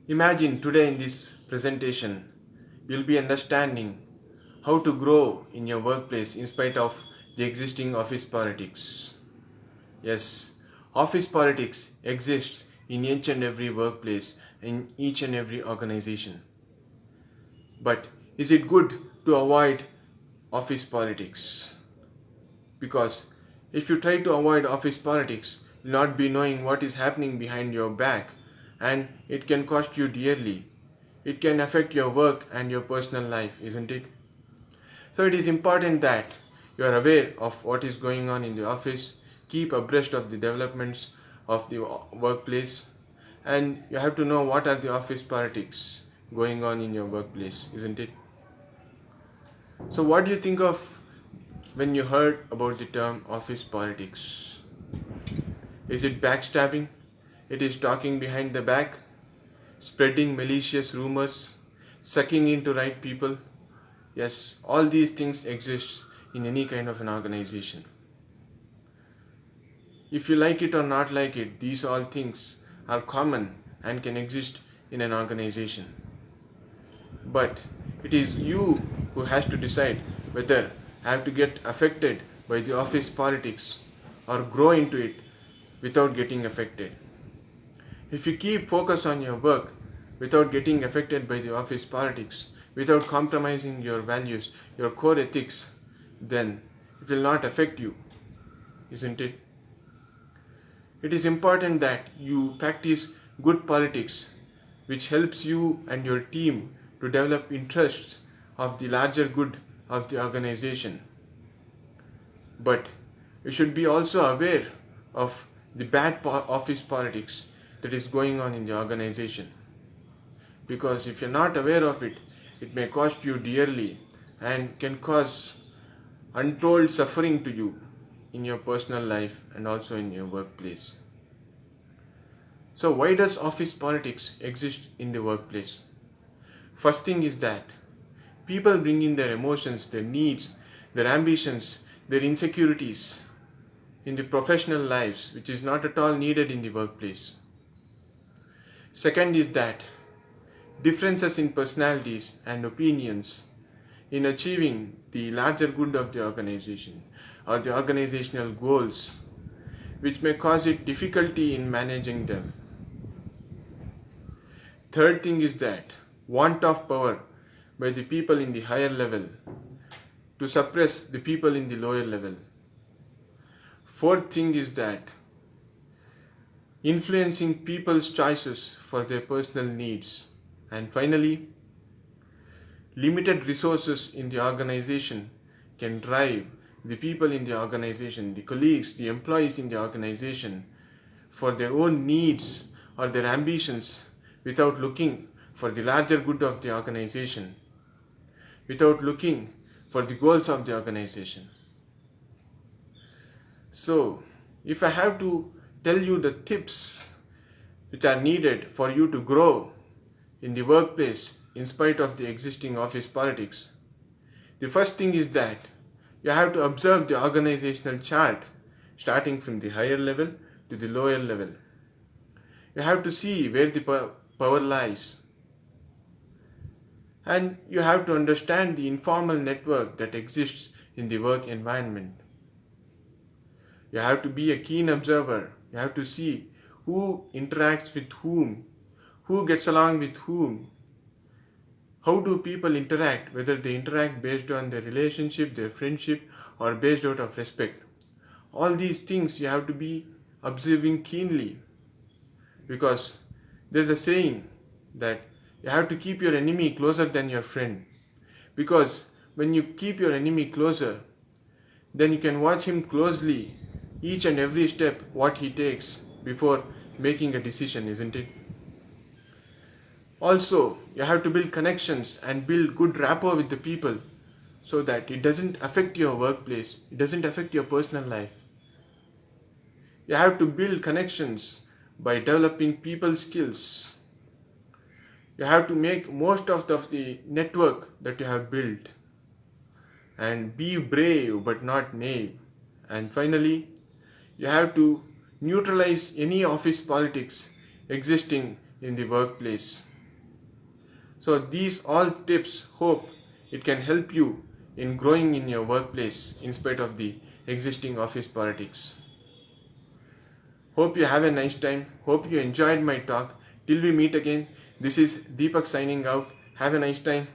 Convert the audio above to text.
Imagine today in this presentation, you'll be understanding how to grow in your workplace in spite of the existing office politics. Yes, office politics exists in each and every workplace, in each and every organization. But is it good to avoid office politics? Because if you try to avoid office politics, you'll not be knowing what is happening behind your back, and it can cost you dearly. It can affect your work and your personal life, isn't it? So it is important that you are aware of what is going on in the office, keep abreast of the developments of the workplace, and you have to know what are the office politics going on in your workplace, isn't it? So what do you think of when you heard about the term office politics? Is it backstabbing? It is talking behind the back, spreading malicious rumors, sucking in to right people. Yes, all these things exist in any kind of an organization. If you like it or not like it, these all things are common and can exist in an organization. But it is you who has to decide whether I have to get affected by the office politics or grow into it without getting affected. If you keep focus on your work without getting affected by the office politics, without compromising your values, your core ethics, then it will not affect you, isn't it? It is important that you practice good politics, which helps you and your team to develop interests of the larger good of the organization. But you should be also aware of the bad office politics that is going on in the organization. Because if you're not aware of it, it may cost you dearly and can cause untold suffering to you in your personal life and also in your workplace. So why does office politics exist in the workplace? First thing is that people bring in their emotions, their needs, their ambitions, their insecurities in the professional lives, which is not at all needed in the workplace. Second is that differences in personalities and opinions in achieving the larger good of the organization or the organizational goals, which may cause it difficulty in managing them. Third thing is that want of power by the people in the higher level to suppress the people in the lower level. Fourth thing is that influencing people's choices for their personal needs. And finally, limited resources in the organization can drive the people in the organization, the colleagues, the employees in the organization for their own needs or their ambitions without looking for the larger good of the organization, without looking for the goals of the organization. So, if I have to tell you the tips which are needed for you to grow in the workplace in spite of the existing office politics, the first thing is that you have to observe the organizational chart starting from the higher level to the lower level. You have to see where the power lies. And you have to understand the informal network that exists in the work environment. You have to be a keen observer. You have to see who interacts with whom, who gets along with whom. How do people interact, whether they interact based on their relationship, their friendship, or based out of respect. All these things you have to be observing keenly, because there's a saying that you have to keep your enemy closer than your friend. Because when you keep your enemy closer, then you can watch him closely, each and every step what he takes before making a decision, isn't it? Also, you have to build connections and build good rapport with the people so that it doesn't affect your workplace, it doesn't affect your personal life. You have to build connections by developing people skills. You have to make most of the network that you have built. And be brave but not naive. And finally, you have to neutralize any office politics existing in the workplace. So these all tips, hope it can help you in growing in your workplace in spite of the existing office politics. Hope you have a nice time. Hope you enjoyed my talk. Till we meet again, this is Deepak signing out. Have a nice time.